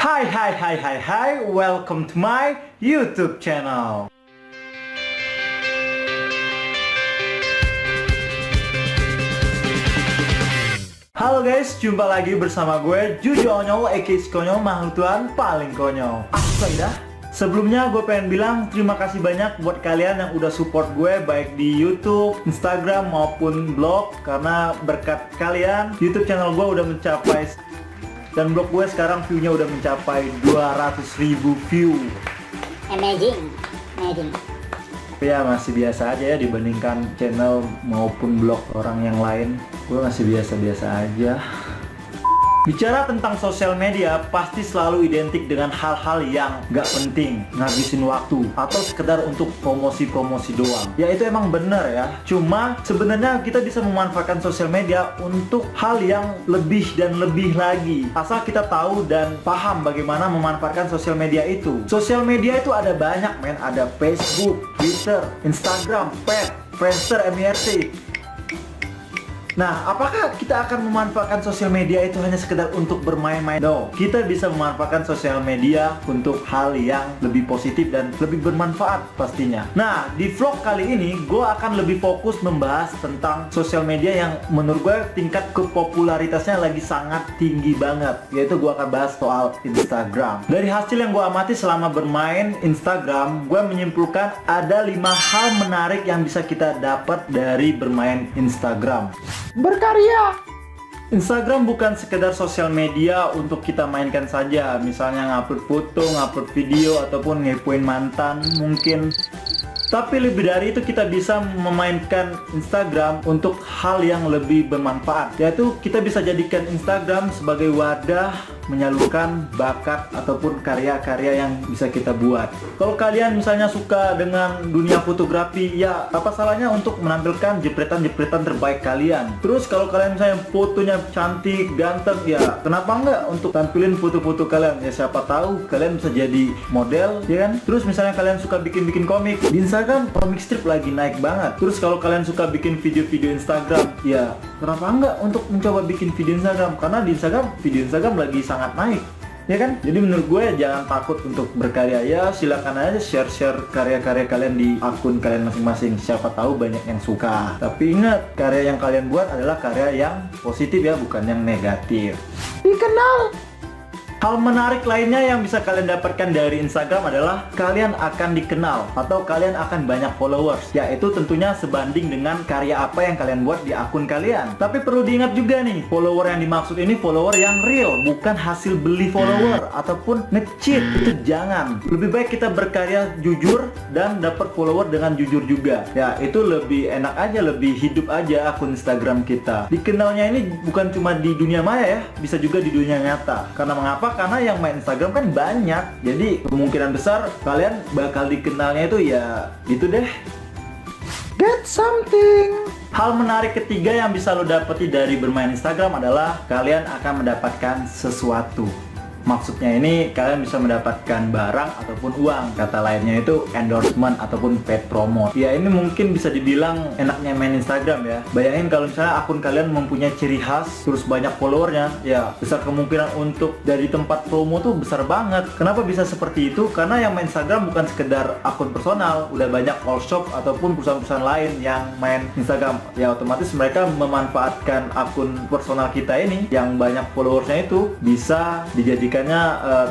Hai, welcome to my YouTube channel. Halo guys, jumpa lagi bersama gue Jujo Onyol, aka Konyol, makhluk Tuhan paling konyol. Dah. Sebelumnya gue pengen bilang terima kasih banyak buat kalian yang udah support gue baik di YouTube, Instagram maupun blog. Karena berkat kalian YouTube channel gue udah mencapai, dan blog gue sekarang view-nya udah mencapai 200.000 view. Amazing. Ya masih biasa aja ya dibandingkan channel maupun blog orang yang lain. Gue masih biasa-biasa aja. Bicara tentang sosial media pasti selalu identik dengan hal-hal yang gak penting, ngabisin waktu, atau sekedar untuk promosi-promosi doang. Ya itu emang bener ya. Cuma sebenarnya kita bisa memanfaatkan sosial media untuk hal yang lebih dan lebih lagi. Asal kita tahu dan paham bagaimana memanfaatkan sosial media itu. Sosial media itu ada banyak men, ada Facebook, Twitter, Instagram, Friendster, MIRC. Nah, apakah kita akan memanfaatkan sosial media itu hanya sekedar untuk bermain-main? No, kita bisa memanfaatkan sosial media untuk hal yang lebih positif dan lebih bermanfaat pastinya. Nah, di vlog kali ini gue akan lebih fokus membahas tentang sosial media yang menurut gue tingkat kepopularitasnya lagi sangat tinggi banget. Yaitu gue akan bahas soal Instagram. Dari hasil yang gue amati selama bermain Instagram, gue menyimpulkan ada 5 hal menarik yang bisa kita dapat dari bermain Instagram. Berkarya. Instagram bukan sekedar sosial media untuk kita mainkan saja, misalnya ngupload foto, ngupload video, ataupun ngepoin mantan mungkin. Tapi lebih dari itu kita bisa memainkan Instagram untuk hal yang lebih bermanfaat, yaitu kita bisa jadikan Instagram sebagai wadah menyalurkan bakat ataupun karya-karya yang bisa kita buat. Kalau kalian misalnya suka dengan dunia fotografi, ya apa salahnya untuk menampilkan jepretan-jepretan terbaik kalian. Terus kalau kalian misalnya fotonya cantik, ganteng, ya kenapa enggak untuk tampilin foto-foto kalian? Ya siapa tahu kalian bisa jadi model, ya kan? Terus misalnya kalian suka bikin-bikin komik, di Instagram comic strip lagi naik banget. Terus kalau kalian suka bikin video-video Instagram, ya kenapa enggak untuk mencoba bikin video Instagram? Karena di Instagram, video Instagram lagi sangat naik, ya kan? Jadi menurut gue jangan takut untuk berkarya. Ya silakan aja share karya-karya kalian di akun kalian masing-masing. Siapa tahu banyak yang suka. Tapi ingat, karya yang kalian buat adalah karya yang positif ya, bukan yang negatif. Dikenal. Hal menarik lainnya yang bisa kalian dapatkan dari Instagram adalah kalian akan dikenal atau kalian akan banyak followers, yaitu tentunya sebanding dengan karya apa yang kalian buat di akun kalian. Tapi perlu diingat juga nih, follower yang dimaksud ini follower yang real, bukan hasil beli follower ataupun nge-cheat. Itu jangan. Lebih baik kita berkarya jujur dan dapat follower dengan jujur juga. Ya itu lebih enak aja, lebih hidup aja akun Instagram kita. Dikenalnya ini bukan cuma di dunia maya ya, bisa juga di dunia nyata. Karena mengapa? Karena yang main Instagram kan banyak, jadi kemungkinan besar kalian bakal dikenalnya itu ya gitu deh. Get something. Hal menarik ketiga yang bisa lo dapeti dari bermain Instagram adalah kalian akan mendapatkan sesuatu. Maksudnya ini kalian bisa mendapatkan barang ataupun uang. Kata lainnya itu endorsement ataupun paid promote. Ya ini mungkin bisa dibilang enaknya main Instagram ya. Bayangin kalau misalnya akun kalian mempunyai ciri khas, terus banyak followernya, ya besar kemungkinan untuk dari tempat promo tuh besar banget. Kenapa bisa seperti itu? Karena yang main Instagram bukan sekedar akun personal, udah banyak all shop ataupun perusahaan-perusahaan lain yang main Instagram. Ya otomatis mereka memanfaatkan akun personal kita ini yang banyak followersnya itu bisa dijadikan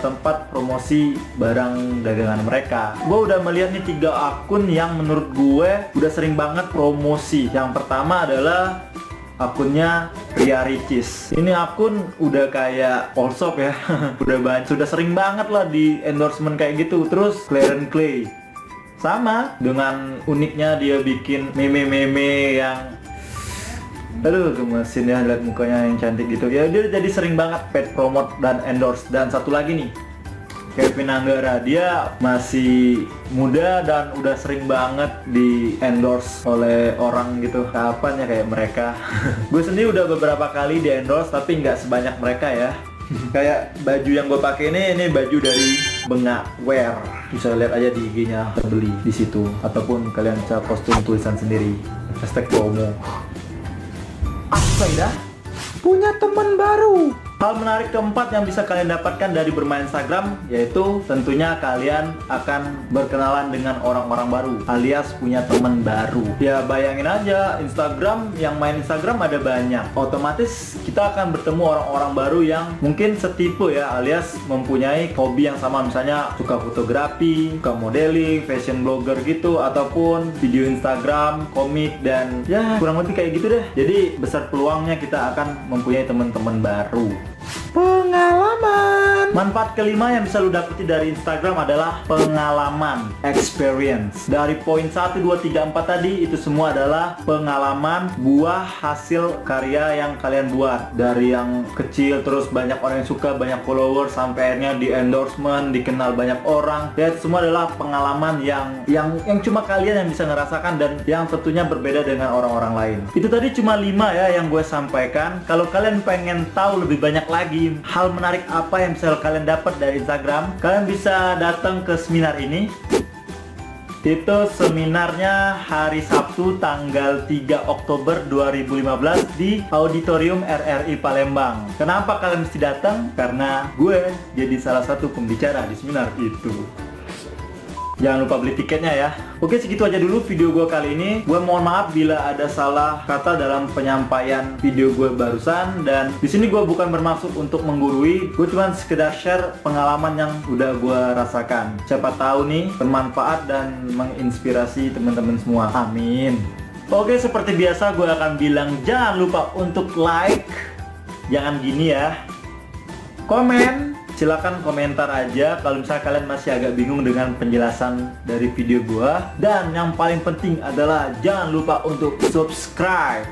tempat promosi barang dagangan mereka. Gue udah melihat nih 3 akun yang menurut gue udah sering banget promosi. Yang pertama adalah akunnya Ria Ricis. Ini akun udah kayak all shop ya. sudah sering banget lah di endorsement kayak gitu. Terus Clarence Clay sama dengan uniknya dia bikin meme-meme yang aduh gemesin ya, lihat mukanya yang cantik gitu ya. Dia jadi sering banget paid promote dan endorse. Dan satu lagi nih, Kevin Anggara, dia masih muda dan udah sering banget di endorse oleh orang gitu. Kapan ya kayak mereka? Gue sendiri udah beberapa kali di endorse tapi nggak sebanyak mereka ya. Kayak baju yang gue pakai ini baju dari Benga Wear. Bisa lihat aja di IG-nya, beli di situ ataupun kalian bisa kostum tulisan sendiri. #promo. Dah punya teman baru. Hal menarik keempat yang bisa kalian dapatkan dari bermain Instagram, yaitu tentunya kalian akan berkenalan dengan orang-orang baru, alias punya teman baru. Ya bayangin aja, Instagram, yang main Instagram ada banyak. Otomatis kita akan bertemu orang-orang baru yang mungkin setipe ya, alias mempunyai hobi yang sama. Misalnya suka fotografi, suka modeling, fashion blogger gitu, ataupun video Instagram, komik, dan ya kurang lebih kayak gitu deh. Jadi besar peluangnya kita akan mempunyai teman-teman baru. Pengalaman. Manfaat kelima yang bisa lu dapeti dari Instagram adalah pengalaman, experience. Dari poin 1, 2, 3, 4 tadi, itu semua adalah pengalaman, buah hasil karya yang kalian buat. Dari yang kecil terus banyak orang yang suka, banyak followers, sampai akhirnya di endorsement, dikenal banyak orang. Ya, itu semua adalah pengalaman yang cuma kalian yang bisa ngerasakan dan yang tentunya berbeda dengan orang-orang lain. Itu tadi cuma 5 ya yang gue sampaikan. Kalau kalian pengen tahu lebih banyak lagi hal menarik apa yang bisa kalian dapat dari Instagram, kalian bisa datang ke seminar ini. Itu seminarnya hari Sabtu tanggal 3 Oktober 2015 di Auditorium RRI Palembang. Kenapa kalian mesti datang? Karena gue jadi salah satu pembicara di seminar itu. Jangan lupa beli tiketnya ya. Oke, segitu aja dulu video gue kali ini. Gue mohon maaf bila ada salah kata dalam penyampaian video gue barusan. Dan di sini gue bukan bermaksud untuk menggurui. Gue cuma sekedar share pengalaman yang udah gue rasakan. Siapa tahu nih bermanfaat dan menginspirasi teman-teman semua. Amin. Oke, seperti biasa gue akan bilang jangan lupa untuk like. Jangan gini ya. Komen. Silahkan komentar aja kalau misalnya kalian masih agak bingung dengan penjelasan dari video gua. Dan yang paling penting adalah jangan lupa untuk subscribe.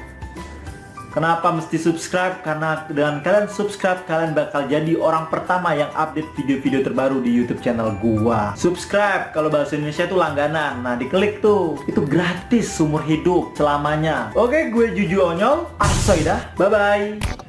Kenapa mesti subscribe? Karena dengan kalian subscribe, kalian bakal jadi orang pertama yang update video-video terbaru di YouTube channel gua. Subscribe kalau bahasa Indonesia itu langganan. Nah, diklik tuh. Itu gratis seumur hidup selamanya. Oke, gue Juju Onyol. Asoy dah. Bye-bye.